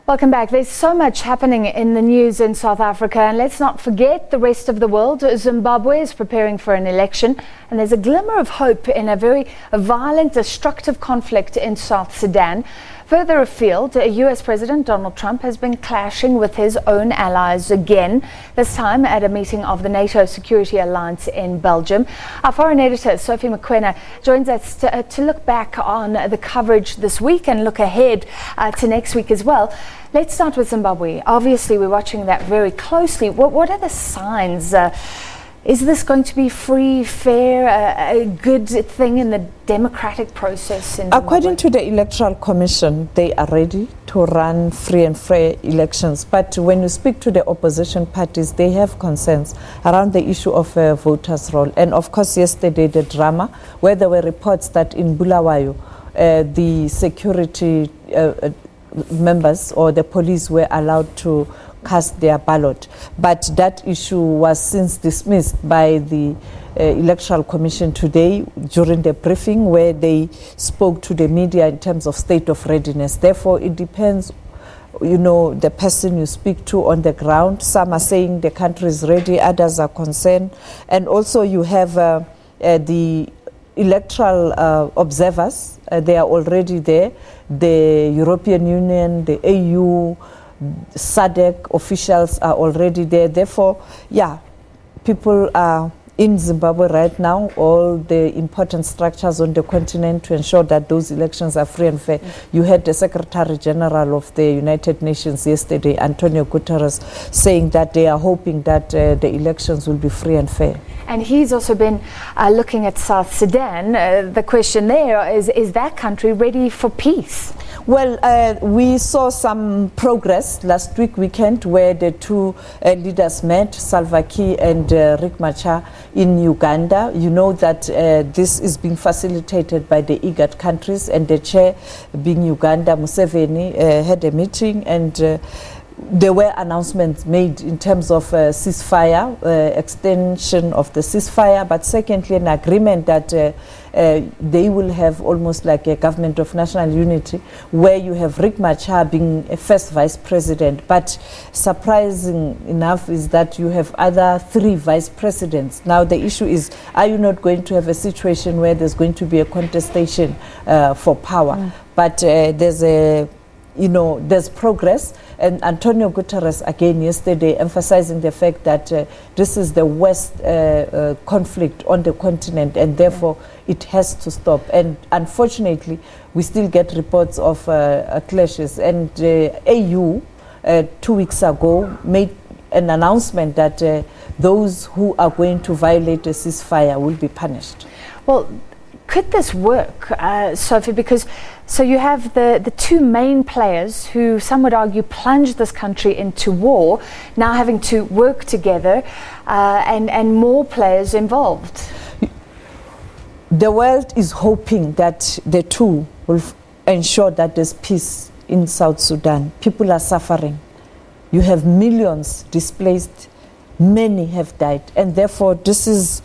Welcome back. There's so much happening in the news in South Africa, and let's not forget the rest of the world. Zimbabwe is preparing for an election, and there's a glimmer of hope in a very violent, destructive conflict in South Sudan. Further afield, US President Donald Trump has been clashing with his own allies again, this time at a meeting of the NATO Security Alliance in Belgium. Our foreign editor, Sophie Mokoena, joins us to look back on the coverage this week and look ahead to next week as well. Let's start with Zimbabwe. Obviously, we're watching that very closely. What are the signs? Is this going to be free, fair, a good thing in the democratic process in Zimbabwe? According to the Electoral Commission, they are ready to run free and fair elections. But when you speak to the opposition parties, they have concerns around the issue of voters' roll. And of course, yesterday, the drama, where there were reports that in Bulawayo, the security members or the police were allowed to cast their ballot, but that issue was since dismissed by the Electoral Commission today during the briefing where they spoke to the media in terms of state of readiness. Therefore, it depends, the person you speak to on the ground. Some are saying the country is ready, others are concerned. And also you have the electoral observers, they are already there. The European Union, the AU, SADC officials are already there. Therefore, people are in Zimbabwe right now, all the important structures on the continent to ensure that those elections are free and fair. You had the Secretary General of the United Nations yesterday, Antonio Guterres, saying that they are hoping that the elections will be free and fair. And he's also been looking at South Sudan. The question there is that country ready for peace? Well, we saw some progress last weekend where the two leaders met, Salva Kiir and Riek Machar in Uganda. You know that this is being facilitated by the IGAD countries, and the chair being Uganda, Museveni, had a meeting, and there were announcements made in terms of ceasefire, extension of the ceasefire, but secondly an agreement that they will have almost like a government of national unity where you have Riek Machar being a first vice president. But surprising enough is that you have other three vice presidents. Now the issue is, are you not going to have a situation where there's going to be a contestation for power? But there's progress. And Antonio Guterres, again yesterday, emphasizing the fact that this is the worst conflict on the continent, and therefore it has to stop. And unfortunately, we still get reports of clashes. And AU, 2 weeks ago, made an announcement that those who are going to violate the ceasefire will be punished. Well, could this work, Sophie? Because so you have the two main players who some would argue plunged this country into war, now having to work together, and more players involved. The world is hoping that the two will ensure that there's peace in South Sudan. People are suffering. You have millions displaced. Many have died. And therefore, this is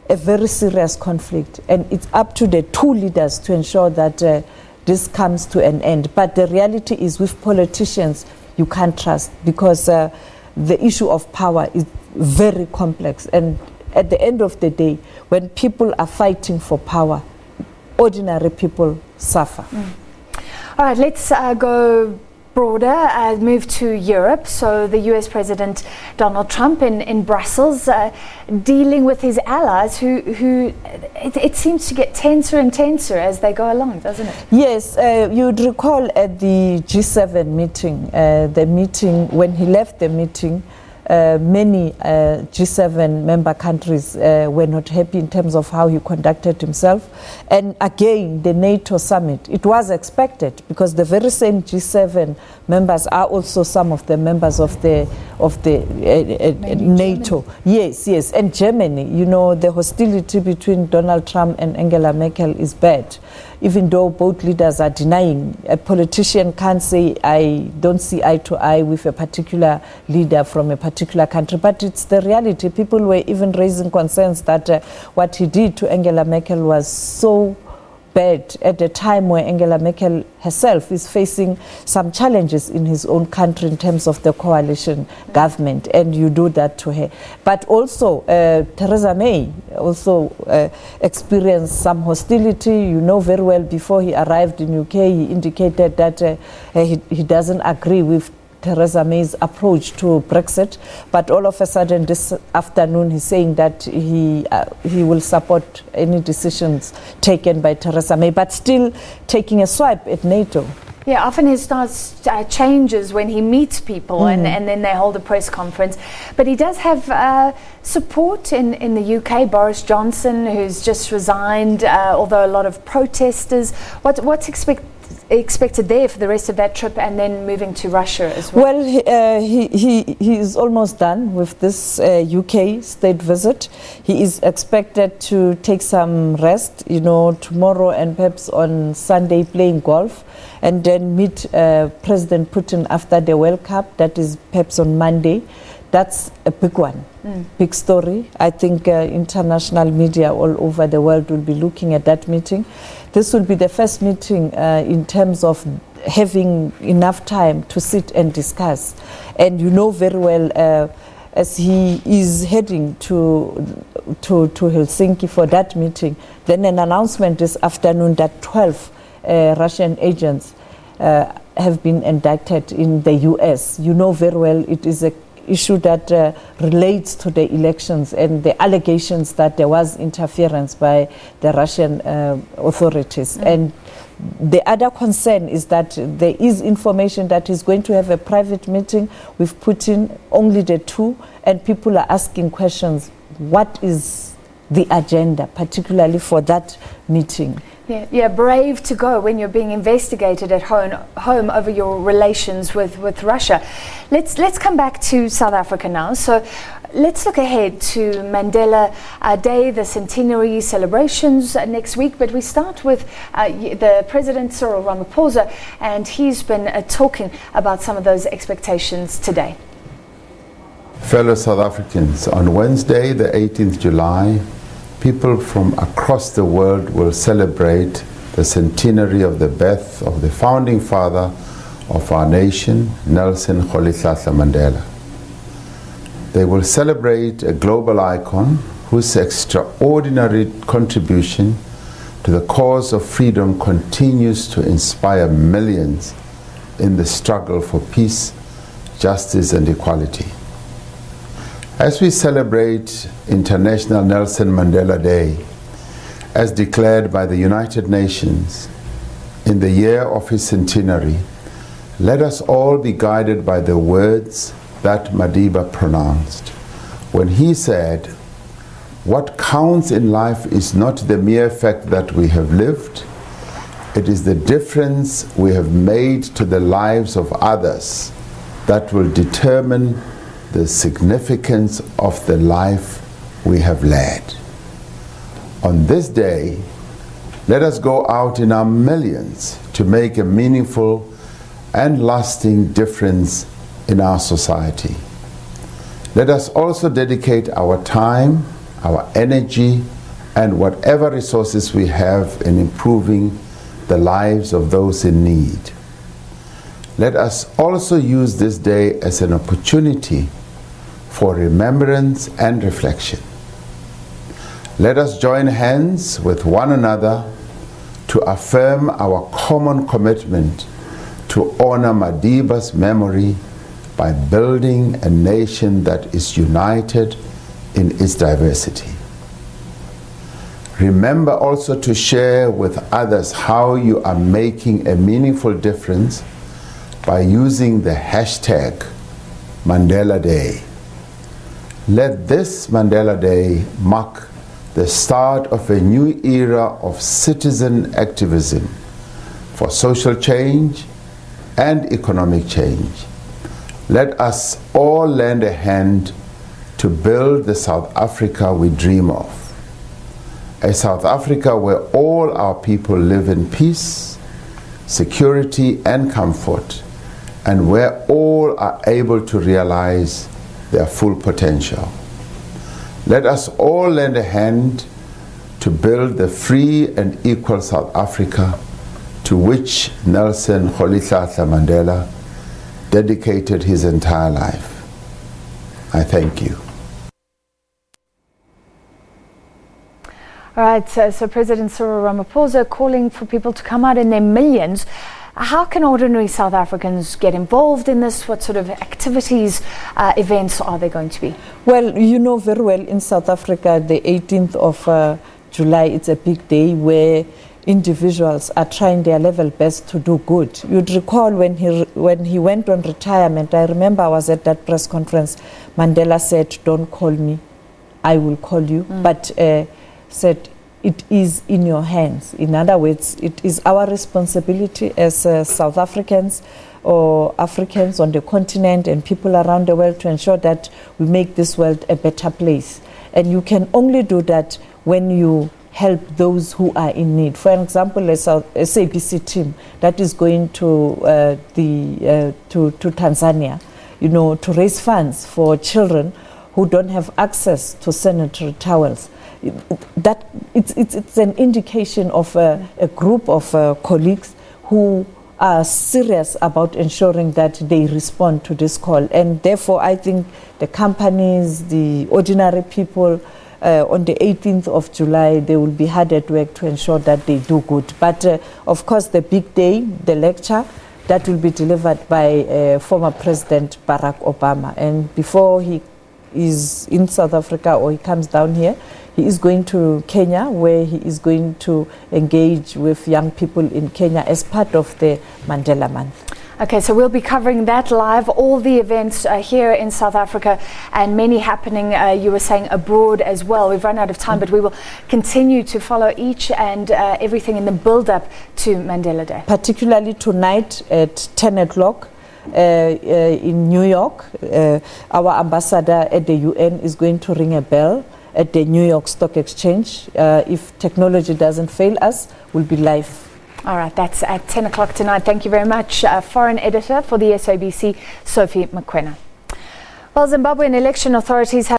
a very serious conflict. And it's up to the two leaders to ensure that this comes to an end. But the reality is, with politicians, you can't trust, because the issue of power is very complex. And at the end of the day, when people are fighting for power, ordinary people suffer. All right, let's go broader, move to Europe. So the US President Donald Trump in Brussels dealing with his allies who it seems to get tenser and tenser as they go along, doesn't it? Yes, you'd recall at the G7 meeting, when he left the meeting, many G7 member countries were not happy in terms of how he conducted himself. And again, the NATO summit, it was expected, because the very same G7 members are also some of the members of the NATO. Germany. Yes, and Germany. The hostility between Donald Trump and Angela Merkel is bad. Even though both leaders are denying, a politician can't say, I don't see eye to eye with a particular leader from a particular country, but it's the reality. People were even raising concerns that what he did to Angela Merkel was so bad at a time where Angela Merkel herself is facing some challenges in his own country in terms of the coalition government, and you do that to her. But also, Theresa May also experienced some hostility. You know very well, before he arrived in UK, he indicated that he doesn't agree with Theresa May's approach to Brexit, but all of a sudden this afternoon he's saying that he will support any decisions taken by Theresa May, but still taking a swipe at NATO. Yeah, often his stance changes when he meets people and then they hold a press conference. But he does have support in the UK. Boris Johnson, who's just resigned, although a lot of protesters. What's expected there for the rest of that trip, and then moving to Russia as well? Well, he is almost done with this UK state visit. He is expected to take some rest, you know, tomorrow and perhaps on Sunday playing golf, and then meet President Putin after the World Cup. That is perhaps on Monday. That's a big one, big story. I think international media all over the world will be looking at that meeting. This will be the first meeting in terms of having enough time to sit and discuss. And you know very well, as he is heading to Helsinki for that meeting, then an announcement this afternoon that 12 Russian agents have been indicted in the US. You know very well it is a issue that relates to the elections and the allegations that there was interference by the Russian authorities. And the other concern is that there is information that he's going to have a private meeting with Putin, only the two, and people are asking questions. What is the agenda, particularly for that meeting? Yeah, brave to go when you're being investigated at home over your relations with Russia. Let's come back to South Africa now. So let's look ahead to Mandela Day, the centenary celebrations next week. But we start with the President Cyril Ramaphosa, and he's been talking about some of those expectations today. Fellow South Africans, on Wednesday, the 18th July, people from across the world will celebrate the centenary of the birth of the founding father of our nation, Nelson Rolihlahla Mandela. They will celebrate a global icon whose extraordinary contribution to the cause of freedom continues to inspire millions in the struggle for peace, justice, and equality. As we celebrate International Nelson Mandela Day, as declared by the United Nations in the year of his centenary, let us all be guided by the words that Madiba pronounced when he said, "What counts in life is not the mere fact that we have lived, it is the difference we have made to the lives of others that will determine the significance of the life we have led." On this day, let us go out in our millions to make a meaningful and lasting difference in our society. Let us also dedicate our time, our energy, and whatever resources we have in improving the lives of those in need. Let us also use this day as an opportunity for remembrance and reflection. Let us join hands with one another to affirm our common commitment to honor Madiba's memory by building a nation that is united in its diversity. Remember also to share with others how you are making a meaningful difference by using the hashtag Mandela Day. Let this Mandela Day mark the start of a new era of citizen activism for social change and economic change. Let us all lend a hand to build the South Africa we dream of. A South Africa where all our people live in peace, security, and comfort, and where all are able to realize their full potential. Let us all lend a hand to to build the free and equal South Africa to which Nelson Rolihlahla Mandela dedicated his entire life. I thank you. All right, so President Cyril Ramaphosa calling for people to come out in their millions. How can ordinary South Africans get involved in this? What sort of activities, events are there going to be? Well, you know very well in South Africa, the 18th of July, it's a big day where individuals are trying their level best to do good. You'd recall when he went on retirement, I remember I was at that press conference, Mandela said, "Don't call me, I will call you." But said, it is in your hands. In other words, it is our responsibility as South Africans or Africans on the continent and people around the world to ensure that we make this world a better place. And you can only do that when you help those who are in need. For example, a SABC team that is going to Tanzania, you know, to raise funds for children who don't have access to sanitary towels. That it's an indication of a group of colleagues who are serious about ensuring that they respond to this call. And therefore, I think the companies, the ordinary people, on the 18th of July, they will be hard at work to ensure that they do good. But of course, the big day, the lecture, that will be delivered by former President Barack Obama. And before he is in South Africa or he comes down here, he is going to Kenya, where he is going to engage with young people in Kenya as part of the Mandela Month. Okay, so we'll be covering that live, all the events here in South Africa and many happening, you were saying, abroad as well. We've run out of time, but we will continue to follow each and everything in the build-up to Mandela Day. Particularly tonight at 10 o'clock. In New York, our ambassador at the UN is going to ring a bell at the New York Stock Exchange. If technology doesn't fail us, we'll be live. All right, that's at 10 o'clock tonight. Thank you very much, foreign editor for the SABC, Sophie Mokoena. Well, Zimbabwean election authorities have